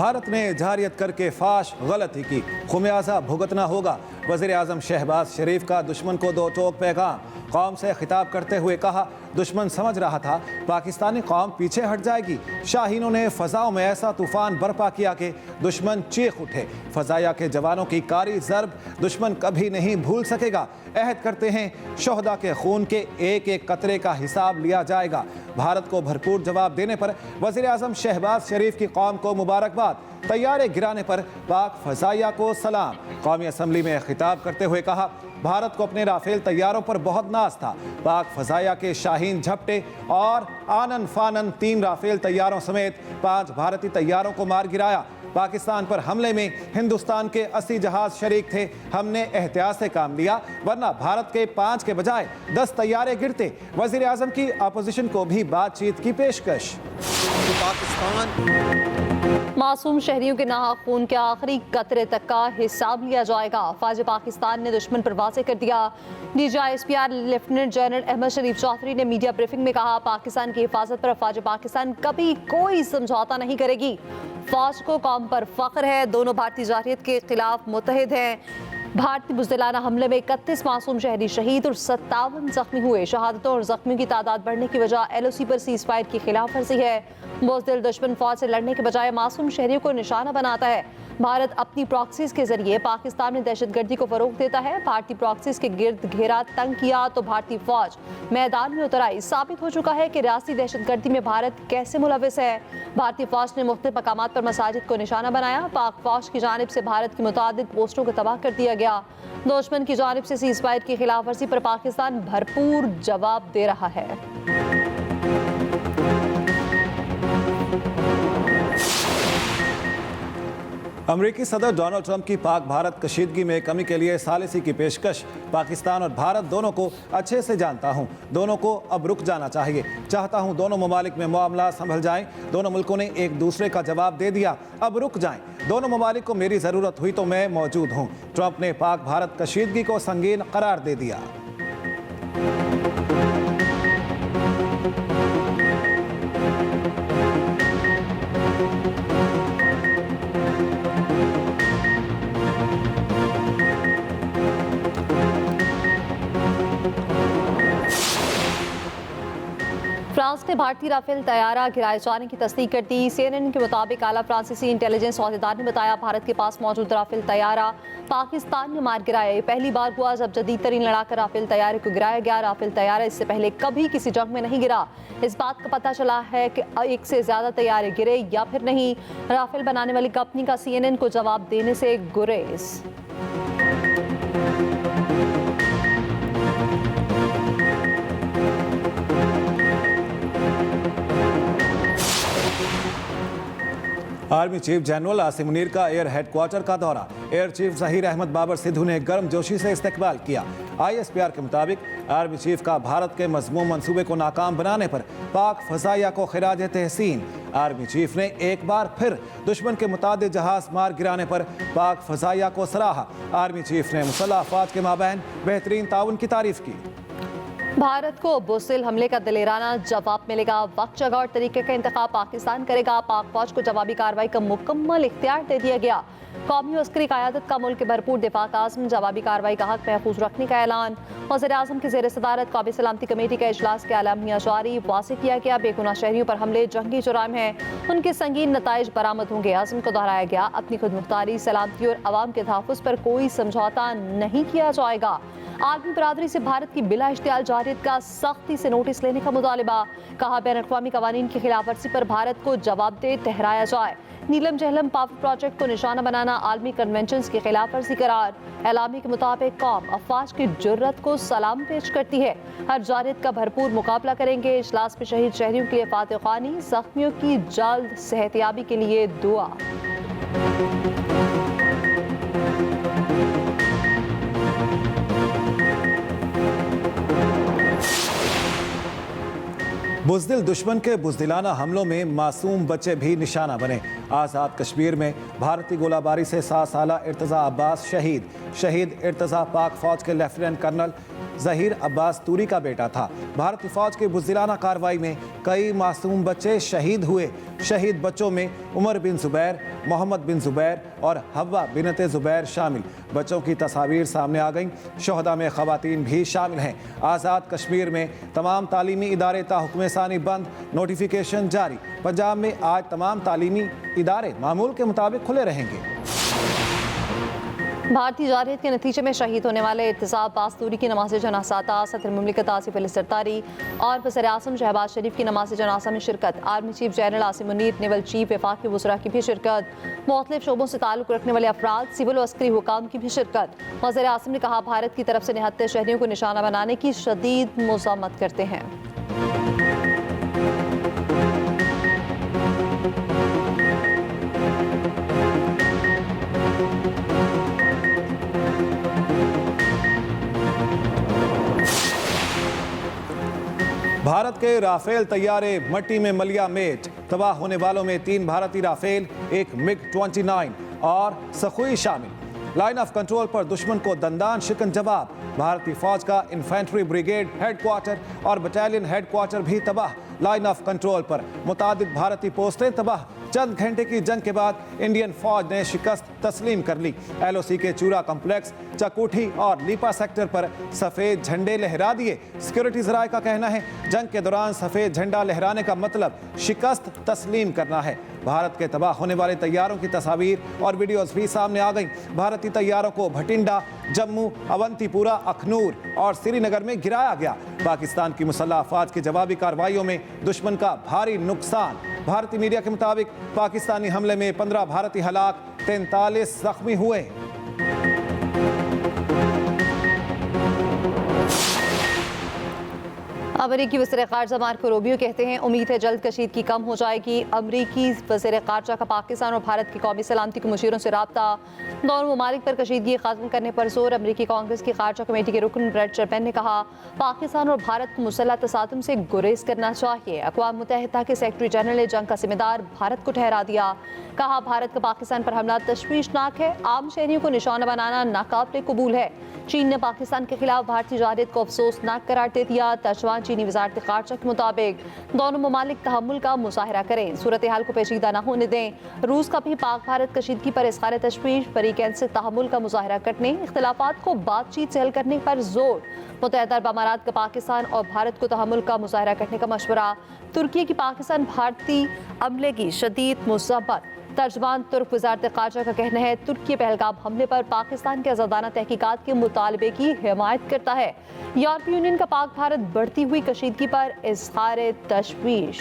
भारत ने जारियत करके फाश गलती की, खुमियाजा भुगतना होगा। वज़ीर आज़म शहबाज शरीफ का दुश्मन को दो टोक पैगाम। कौम से खिताब करते हुए कहा, दुश्मन समझ रहा था पाकिस्तानी कौम पीछे हट जाएगी। शाहीनों ने फ़ज़ाओं में ऐसा तूफ़ान बर्पा किया कि दुश्मन चीख उठे। फ़ज़ाया के जवानों की कारी ज़र्ब दुश्मन कभी नहीं भूल सकेगा। अहद करते हैं शोहदा के खून के एक एक कतरे का हिसाब लिया जाएगा। भारत को भरपूर जवाब देने पर वज़ीर आज़म शहबाज शरीफ की कौम को मुबारकबाद। तैयारे गिराने पर पाक फ़ज़ाइया को सलाम। कौमी असम्बली में खिताब करते हुए कहा, भारत को अपने राफेल तैयारों पर बहुत नाज था। पाक फ़ज़ाइया के शाहीन झपटे और आनन फानन 3 राफेल तैयारों समेत 5 भारतीय तैयारों को मार गिराया। पाकिस्तान पर हमले में हिंदुस्तान के 80 जहाज शरीक थे। हमने एहतियात से काम लिया, वरना भारत के 5 के बजाय 10 तैयारे गिरते। वज़ीर आज़म की अपोजिशन को भी बातचीत की पेशकश। मासूम शहरियों के नाहक खून के आखिरी कतरे तक का हिसाब लिया जाएगा। फौज पाकिस्तान ने दुश्मन पर वाज़ेह कर दिया। DGISPR लेफ्टिनेंट जनरल अहमद शरीफ चौधरी ने मीडिया ब्रीफिंग में कहा, पाकिस्तान की हिफाजत पर फौज पाकिस्तान कभी कोई समझौता नहीं करेगी। फौज को कौम पर फख्र है। दोनों भारतीय जारहियत के खिलाफ मुत्तहिद हैं। भारतीय बुज़दिलाना हमले में 31 मासूम शहरी शहीद और 57 जख्मी हुए। शहादतों और जख्मियों की तादाद बढ़ने की वजह LOC पर सीज़ फायर की खिलाफ वर्जी है। बुज़दिल दुश्मन फौज से लड़ने के बजाय मासूम शहरियों को निशाना बनाता है। भारत अपनी प्रॉक्सीज के जरिए पाकिस्तान में दहशतगर्दी को फरोग देता है। भारतीय प्रॉक्सीज के गिर्द घेरा तंग किया तो भारतीय फौज मैदान में उतर आई। साबित हो चुका है कि रियासती दहशतगर्दी में भारत कैसे मुलविस है। भारतीय फौज ने मुख्तलिफ मकामात पर मसाजिद को निशाना बनाया। पाक फौज की जानिब से भारत की मुतादिद पोस्टों को तबाह कर दिया गया। दुश्मन की जानिब से सीज़ फायर की खिलाफ वर्जी पर पाकिस्तान भरपूर जवाब दे रहा है। अमेरिकी सदर डोनाल्ड ट्रंप की पाक भारत कशीदगी में कमी के लिए सालिसी की पेशकश। पाकिस्तान और भारत दोनों को अच्छे से जानता हूं, दोनों को अब रुक जाना चाहिए। चाहता हूं दोनों ममालिक में मामला संभल जाएं। दोनों मुल्कों ने एक दूसरे का जवाब दे दिया, अब रुक जाएं। दोनों ममालिक को मेरी ज़रूरत हुई तो मैं मौजूद हूं। ट्रंप ने पाक भारत कशीदगी को संगीन करार दे दिया। फ्रांस ने भारतीय राफेल तैयारा गिराए जाने की तस्दीक कर दी। CNN के मुताबिक आला फ्रांसीसी इंटेलिजेंस अहदेदार ने बताया, भारत के पास मौजूद राफेल तैयारा पाकिस्तान ने मार गिराया। ये पहली बार हुआ जब जदीद तरीन लड़ाकर राफेल तैयारे को गिराया गया। राफेल तैयारा इससे पहले कभी किसी जंग में नहीं गिरा। इस बात का पता चला है कि एक से ज्यादा तैयारे गिरे या फिर नहीं। राफेल बनाने वाली कंपनी का CNN को जवाब देने से गुरेज। Army chief general Asim Munir का एयर हेडक्वार्टर का दौरा। एयर चीफ ज़हीर अहमद बाबर सिद्धू ने गर्मजोशी से इस्तकबाल किया। ISPR के मुताबिक आर्मी चीफ का भारत के मज़मूम मंसूबे को नाकाम बनाने पर पाक फ़ज़ाइया को खिराज तहसीन। आर्मी चीफ ने एक बार फिर दुश्मन के मुतादिद जहाज मार गिराने पर पाक फ़ज़ाइया को सराहा। आर्मी चीफ ने मुसल्लह अफ़वाज के माबैन बेहतरीन ताउन की तारीफ की। भारत को बुज़दिल हमले का दिलेराना जवाब मिलेगा। वक्त, जगह और तरीके का इंतखाब पाकिस्तान करेगा। पाक फौज को जवाबी कार्रवाई का मुकम्मल इख्तियार दे दिया गया। कौमी और अस्करी क़यादत का मुल्क के भरपूर दिफा का आज़म, जवाबी कार्रवाई का हक महफूज रखने का ऐलान। वज़ीर आज़म की ज़ेर सदारत कौमी सलामती कमेटी का इजलास के आलामिया जारी। वाज़ेह किया गया, बेगुनाह शहरियों पर हमले जंगी जुराम हैं, उनके संगीन नताइज बरामद होंगे। आज़म को दोहराया गया, अपनी खुदमुख्तारी, सलामती और अवाम के तहफ़्फ़ुज़ पर कोई समझौता नहीं किया जाएगा। आर्मी बरादरी से भारत की बिला इश्तियाल जारियत का सख्ती से नोटिस लेने का मुतालबा। कहा, बैन अक़वामी क़वानीन की खिलाफ वर्जी पर भारत को जवाबदेह ठहराया जाए। नीलम जहलम पावर प्रोजेक्ट को निशाना बनाना आलमी कन्वेंशन की खिलाफ वर्जी करार। एलामी के मुताबिक कौम अफवाज की जुर्रत को सलाम पेश करती है। हर जारियत का भरपूर मुकाबला करेंगे। इजलास में शहीद शहरियों के लिए फातिह ख़्वानी, जख्मियों की जल्द सेहतयाबी के लिए दुआ। बुज़दिल दुश्मन के बुज़दिलाना हमलों में मासूम बच्चे भी निशाना बने। आज़ाद कश्मीर में भारतीय गोलाबारी से 7 साला इर्तज़ा अब्बास शहीद इर्तज़ा पाक फौज के लेफ्टिनेंट कर्नल ज़हीर अब्बास तूरी का बेटा था। भारतीय फौज की बुज़दिलाना कार्रवाई में कई मासूम बच्चे शहीद हुए। शहीद बच्चों में उमर बिन ज़ुबैर, मोहम्मद बिन ज़ुबैर और हव्वा बिनते ज़ुबैर शामिल। बच्चों की तस्वीर सामने आ गईं। शोहदा में ख़वातीन भी शामिल हैं। आज़ाद कश्मीर में तमाम तालीमी इदारे ताहुक्म सानी बंद, नोटिफिकेशन जारी। पंजाब में आज तमाम तालीमी इदारे मामूल के मुताबिक खुले रहेंगे। भारतीय जारहियत के नतीजे में शहीद होने वाले इर्तज़ा अब्बास तूरी की नमाज जनाज़ा, सदर मुमलिकत आसिफ अली ज़रदारी और वज़ीर आज़म शहबाज शरीफ की नमाज जनाज़ा में शिरकत। Army chief general Asim Munir, naval chief वफाकी वज़रा की भी शिरकत। मुख्तलिफ शोबों से ताल्लुक़ रखने वाले अफराद, सिविल व अस्करी हुकाम की भी शिरकत। वज़ीर आज़म ने कहा, भारत की तरफ से निहत्ते शहरियों को निशाना बनाने की शदीद मुज़ामत करते हैं। भारत के राफेल तैयारे मट्टी में मलिया मेट। तबाह होने वालों में 3 भारतीय राफेल, एक MiG-29 और सखुई शामिल। लाइन ऑफ कंट्रोल पर दुश्मन को दंदान शिकन जवाब। भारतीय फौज का इन्फेंट्री ब्रिगेड हेडक्वार्टर और बटालियन हेडक्वार्टर भी तबाह। लाइन ऑफ कंट्रोल पर मुतादिद भारतीय पोस्टें तबाह। चंद घंटे की जंग के बाद इंडियन फौज ने शिकस्त तस्लीम कर ली। LOC के चूरा कॉम्प्लेक्स, चकूठी और लीपा सेक्टर पर सफ़ेद झंडे लहरा दिए। सिक्योरिटी ज़राए का कहना है, जंग के दौरान सफ़ेद झंडा लहराने का मतलब शिकस्त तस्लीम करना है। भारत के तबाह होने वाले तैयारों की तस्वीर और वीडियोस भी सामने आ गई। भारतीय तैयारों को भटिंडा, जम्मू, अवंतीपुरा, अखनूर और श्रीनगर में गिराया गया। पाकिस्तान की मुसल्लह अफवाज की जवाबी कार्रवाइयों में दुश्मन का भारी नुकसान। भारतीय मीडिया के मुताबिक पाकिस्तानी हमले में 15 भारतीय हलाक, 43 जख्मी हुए। अमरीकी वज़ीर ख़ारजा मार्को रूबियो कहते हैं, उम्मीद है जल्द कशीदगी कम हो जाएगी। अमरीकी वज़ीर ख़ारजा का पाकिस्तान और भारत की कौमी सलामती के मुशीरों से रब्ता। दोनों ममालिक पर कशीदगी ख़त्म करने पर जोर। अमरीकी कांग्रेस की ख़ारजा कमेटी के रुकन ब्रेड चैपमैन ने कहा, पाकिस्तान और भारत को मुसल्लह तसादुम से गुरेज करना चाहिए। अक़वाम मुत्तहिदा के सेक्रेटरी जनरल ने जंग का जिम्मेदार भारत को ठहरा दिया। कहा, भारत का पाकिस्तान पर हमला तशवीशनाक है, आम शहरियों को निशाना बनाना नाकाबिले कबूल है। चीन ने पाकिस्तान के खिलाफ भारतीय जारहियत को अफसोसनाक करार दे दिया। तर्जुमान चीनी वज़ारत ख़ारजा के मुताबिक दोनों ममालिक तहम्मुल का मुज़ाहरा करें, सूरत हाल को पेचीदा न होने दें। रूस का भी पाक भारत कशीदगी पर इज़हार तशवीश, फरीक़ैन से तहम्मुल का मुज़ाहरा करने, इख्तिलाफ़ात को बातचीत से हल करने पर जोर। मुत्तहिदा अरब अमारात का पाकिस्तान और भारत को तहम्मुल का मुज़ाहरा करने का मशवरा। तुर्की की पाकिस्तान भारतीय अमले की शदीद मुज़म्मत। तर्जुमान तुर्क वज़ारत ख़ारजा का कहना है, तुर्की पहलगाम हमले पर पाकिस्तान के आज़ादाना तहकीकात के मुतालबे की हिमायत करता है। यूरोपीय यूनियन का पाक भारत बढ़ती हुई कशीदगी पर इज़हार तशवीश।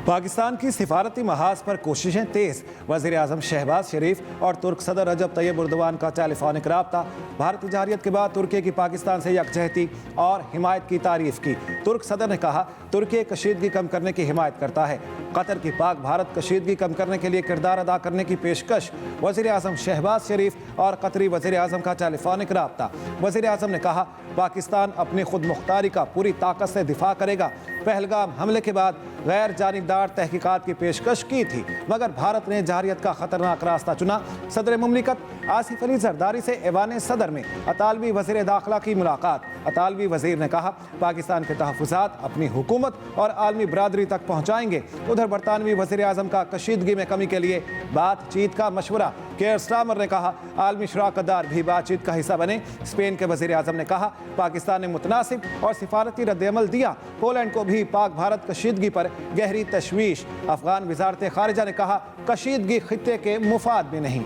पाकिस्तान की सिफारती महाज पर कोशिशें तेज। वज़ीर आज़म शहबाज शरीफ और तुर्क सदर रजब तैयब एर्दोगान का टेलीफोनिक राब्ता। भारतीय जारहियत के बाद तुर्की की पाकिस्तान से यकजहती और हिमायत की तारीफ की। तुर्क सदर ने कहा, तुर्की कशीदगी कम करने की हिमायत करता है। कतर की पाक भारत कशीदगी कम करने के लिए किरदार अदा करने की पेशकश। वज़ीर आज़म शहबाज शरीफ और कतरी वज़ीर आज़म का टेलीफोनिक राब्ता। वज़ीर आज़म ने कहा, पाकिस्तान अपनी खुद मुख्तारी का पूरी ताकत से दिफा करेगा। पहलगाम हमले के बाद गैर जानिबदार तहकीकात की पेशकश की थी, मगर भारत ने जारहियत का खतरनाक रास्ता चुना। सदर मुमलिकत आसिफ अली जरदारी से ऐवान सदर में अतालवी वज़ीर दाखिला की मुलाकात। अतालवी वज़ीर ने कहा, पाकिस्तान के तहफ़्फ़ुज़ात अपनी हुकूमत और आलमी बरादरी तक पहुँचाएंगे। उधर बरतानवी वज़ीर आज़म का कशीदगी में कमी के लिए बातचीत का मशवरा। केयर स्टामर ने कहा, आलमी शराकतदार भी बातचीत का हिस्सा बने। स्पेन के वज़ीर आज़म ने कहा, पाकिस्तान ने मुतनासिब और सिफारती रद्द-ए-अमल दिया। पोलैंड को भी पाक भारत कशीदगी पर गहरी तशवीश। अफगान वज़ारत ख़ारिजा ने कहा, कशीदगी खित्ते के मुफाद में नहीं।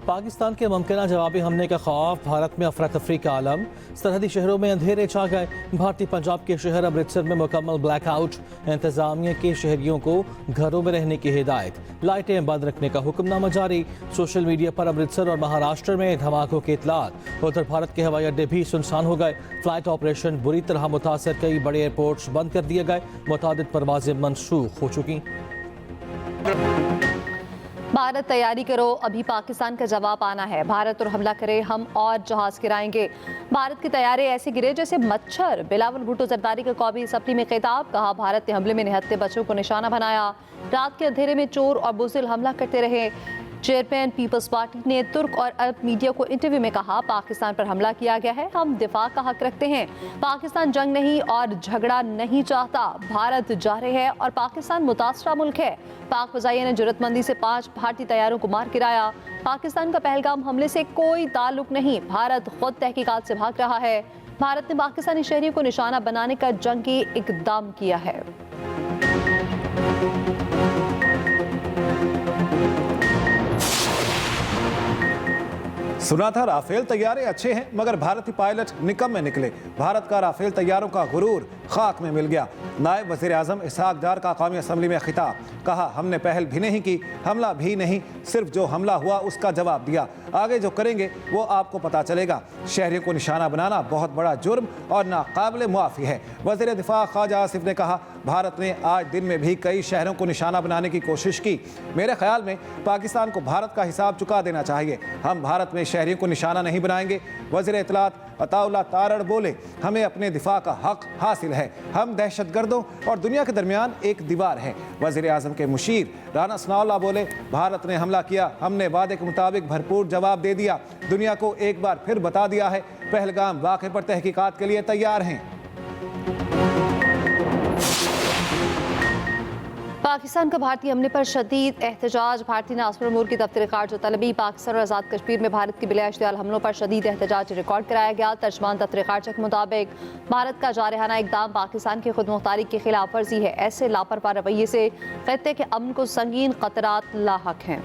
पाकिस्तान के मुमकिन जवाबी हमले का खौफ, भारत में अफरा तफरी का आलम। सरहदी शहरों में अंधेरे छा गए। भारतीय पंजाब के शहर अमृतसर में मुकम्मल ब्लैकआउट। इंतजामिया के शहरियों को घरों में रहने की हिदायत। लाइटें बंद रखने का हुक्मनामा जारी। सोशल मीडिया पर अमृतसर और महाराष्ट्र में धमाकों की इतलात। उधर भारत के हवाई अड्डे भी सुनसान हो गए। फ्लाइट ऑपरेशन बुरी तरह मुतासर, कई बड़े एयरपोर्ट्स बंद कर दिए गए। मुतादिद परवाजें मनसूख हो चुकी। भारत तैयारी करो, अभी पाकिस्तान का जवाब आना है। भारत और हमला करे, हम और जहाज गिराएंगे। भारत की तैयारी ऐसे गिरे जैसे मच्छर। बिलावल भुट्टो जरदारी का कौमी असम्बली में खिताब, कहा भारत ने हमले में निहत्ते बच्चों को निशाना बनाया। रात के अंधेरे में चोर और बुज़दिल हमला करते रहे। चेयरमैन पीपल्स पार्टी ने तुर्क और अरब मीडिया को इंटरव्यू में कहा, पाकिस्तान पर हमला किया गया है, हम दिफा का हक रखते हैं। पाकिस्तान जंग नहीं और झगड़ा नहीं चाहता। भारत जारे है और पाकिस्तान मुतासरा मुल्क है। पाक फजाइया ने जरूरतमंदी से 5 भारतीय तैयारों को मार गिराया। पाकिस्तान का पहलगाम हमले से कोई ताल्लुक नहीं, भारत खुद तहकीकात से भाग रहा है। भारत ने पाकिस्तानी शहरियों को निशाना बनाने का जंगी इकदाम किया है। सुना था राफेल तैयारे अच्छे हैं मगर भारतीय पायलट निकम्मे निकले। भारत का राफेल तैयारों का गुरूर खाक में मिल गया। नायब वज़ीर आज़म इसहाक डार का कौमी असम्बली में खिताब, कहा हमने पहल भी नहीं की, हमला भी नहीं, सिर्फ जो हमला हुआ उसका जवाब दिया। आगे जो करेंगे वो आपको पता चलेगा। शहरियों को निशाना बनाना बहुत बड़ा जुर्म और नाकाबिल मुआफ़ी है। वज़ीर दिफा ख्वाजा आसिफ ने कहा, भारत ने आज दिन में भी कई शहरों को निशाना बनाने की कोशिश की। मेरे ख्याल में पाकिस्तान को भारत का हिसाब चुका देना चाहिए। हम भारत में शहरियों को निशाना नहीं बनाएंगे। वज़ीर इत्तलात अताउल्लाह तारड़ बोले, हमें अपने दिफा का हक हासिल है। हम दहशतगर्दों और दुनिया के दरमियान एक दीवार है। वज़ीर आज़म के मुशीर राना सनाउल्लाह बोले, भारत ने हमला किया, हमने वादे के मुताबिक भरपूर जवाब दे दिया। दुनिया को एक बार फिर बता दिया है, पहलगाम वाक़े पर तहकीकात के लिए तैयार हैं। पाकिस्तान का भारतीय हमले पर शदीद एहतजाज। भारतीय नाज़िर उमूर की दफ्तर खारजा तलबी। पाकिस्तान और आज़ाद कश्मीर में भारत की बिलाइश्तियाल हमलों पर शदीद एहतजाज रिकॉर्ड कराया गया। तर्जमान दफ्तर खारजा के मुताबिक भारत का जारहाना इक़दाम पाकिस्तान की खुद मुख्तारी की खिलाफ वर्जी है। ऐसे लापरवाह रवैये से खित्ते के अमन को संगीन खतरात लाहक हैं।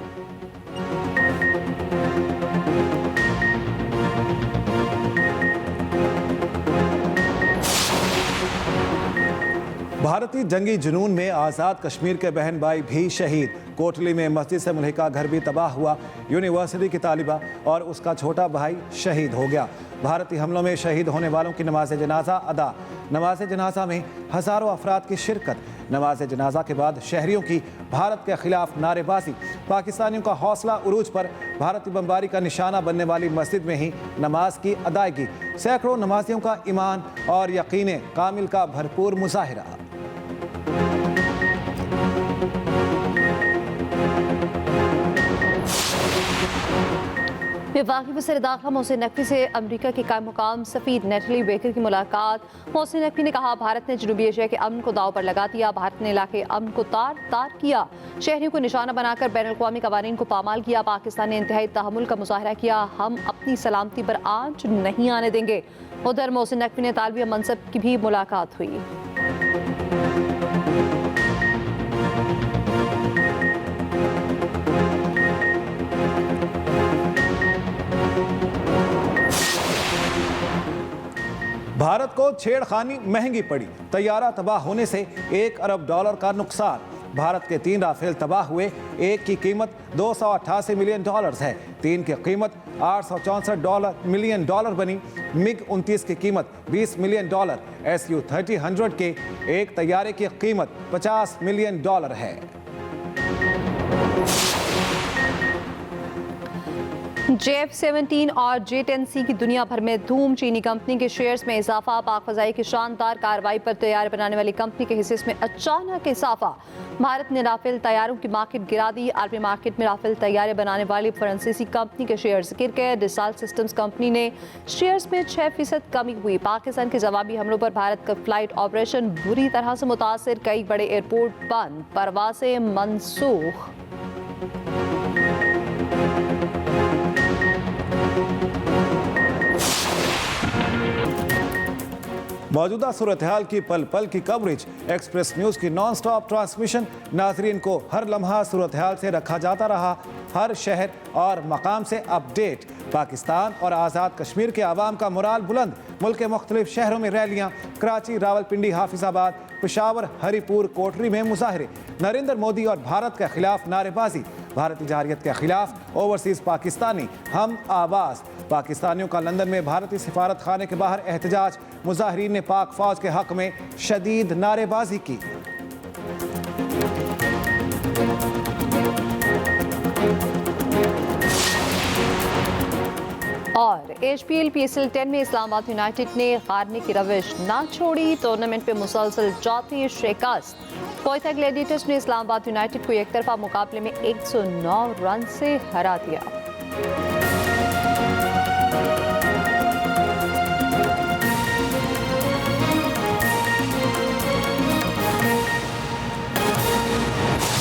भारतीय जंगी जुनून में आज़ाद कश्मीर के बहन भाई भी शहीद। कोटली में मस्जिद से मुल्हिका घर भी तबाह हुआ। यूनिवर्सिटी की तालिबा और उसका छोटा भाई शहीद हो गया। भारतीय हमलों में शहीद होने वालों की नमाज जनाजा अदा। नमाज जनाजा में हज़ारों अफराद की शिरकत। नमाज जनाजा के बाद शहरियों की भारत के खिलाफ नारेबाजी। पाकिस्तानियों का हौसला उरूज पर। भारतीय बमबारी का निशाना बनने वाली मस्जिद में ही नमाज की अदायगी। सैकड़ों नमाजियों का ईमान और यकीन कामिल का भरपूर मुजाहिरा। वफाकी वज़ीर दाखिला मोहसिन नकवी से अमरीका के कायम मुकाम सफ़ीर नेटली बेकर की मुलाकात। मोहसिन नकवी ने कहा, भारत ने जनूबी एशिया के अमन को दाव पर लगा दिया। भारत ने इलाके अमन को तार तार किया। शहरियों को निशाना बनाकर बैन अल-अक़वामी कवानीन को पामाल किया। पाकिस्तान ने इंतहाई तहम्मुल का मुजाहरा किया। हम अपनी सलामती पर आंच नहीं आने देंगे। उधर मोहसिन नकवी ने तालिबे मनसब की भी मुलाकात हुई। भारत को छेड़खानी महंगी पड़ी। तैयारा तबाह होने से $1 अरब का नुकसान। भारत के 3 राफेल तबाह हुए। एक की कीमत $288 मिलियन है। 3 की कीमत $864 मिलियन बनी। मिग 29 की कीमत $20 मिलियन। SU-30 के एक तैयारे की कीमत $50 मिलियन है। JF-17 और J-10C की दुनिया भर में धूम। चीनी कंपनी के शेयर्स में इजाफा। पाक फजाई की शानदार कार्रवाई पर तैयार बनाने वाली कंपनी के हिस्से में अचानक इजाफा। भारत ने राफेल तैयारों की मार्केट गिरा दी। आलमी मार्केट में राफेल तैयारे बनाने वाली फ्रांसीसी कंपनी के शेयर्स गिर गए। डिसाल्ट सिस्टम्स कंपनी ने शेयर्स में 6% कमी हुई। पाकिस्तान के जवाबी हमलों पर भारत का फ्लाइट ऑपरेशन बुरी तरह से मुतासर। कई बड़े एयरपोर्ट बंद, परवासें मनसूख। मौजूदा सूरत हाल की पल पल की कवरेज। एक्सप्रेस न्यूज़ की नॉन स्टॉप ट्रांसमिशन। नाजरीन को हर लम्हा सूरत हाल से रखा जाता रहा। हर शहर और मकाम से अपडेट। पाकिस्तान और आज़ाद कश्मीर के आवाम का मोराल बुलंद। मुल्क के मुख्तलिफ शहरों में रैलियाँ। कराची, रावलपिंडी, हाफिजाबाद, पेशावर, हरीपुर, कोटरी में मुजाहरे। नरेंद्र मोदी और भारत के खिलाफ नारेबाजी। भारतीय जारियत के खिलाफ ओवरसीज़ पाकिस्तानी हम आवाज़। पाकिस्तानियों का लंदन में भारतीय सिफारत खाने के बाहर एहतजाज। मुजाहिरीन ने पाक फौज के हक में शदीद नारेबाजी की। और HPL PSL 10 में इस्लामाबाद यूनाइटेड ने हारने की रविश ना छोड़ी। टूर्नामेंट में मुसलसल चौथी शिकस्त। कोयटा ग्लैडिएटर्स ने इस्लामाबाद यूनाइटेड को एकतरफा मुकाबले में 109 रन से हरा दिया।